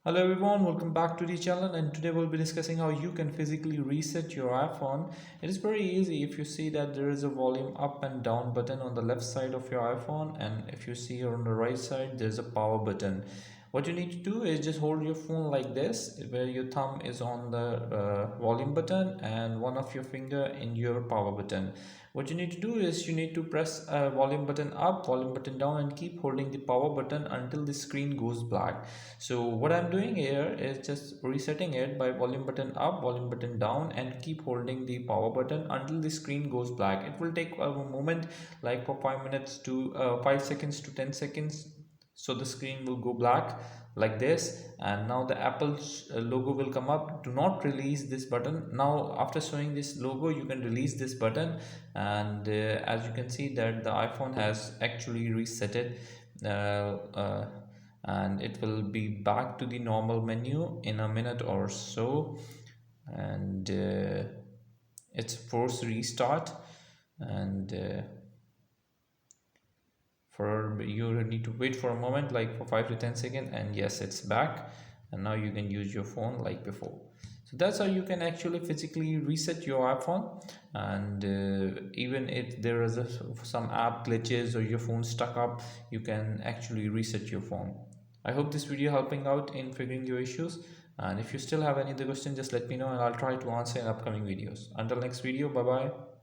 Hello everyone, welcome back to the channel, and today we'll be discussing how you can physically reset your iPhone. It is very easy. If you see that there is a volume up and down button on the left side of your iPhone, and if you see on the right side there's a power button. What you need to do is just hold your phone like this, where your thumb is on the volume button and one of your finger in your power button. What you need to do is you need to press volume button up, volume button down, and keep holding the power button until the screen goes black. So what I'm doing here is just resetting it by volume button up, volume button down, and keep holding the power button until the screen goes black. It will take a moment, like for 5 minutes to 5 seconds to 10 seconds, so the screen will go black like this. And now the Apple logo will come up. Do not release this button. Now after showing this logo, you can release this button, and as you can see that the iPhone has actually reset it. And it will be back to the normal menu in a minute or so. And it's force restart. And for you need to wait for a moment, like for 5 to 10 seconds, and yes, it's back. And now you can use your phone like before. So that's how you can actually physically reset your iPhone. And even if there is some app glitches or your phone stuck up, you can actually reset your phone. I hope this video helping out in figuring your issues. And if you still have any other question, just let me know and I'll try to answer in upcoming videos. Until next video, bye bye.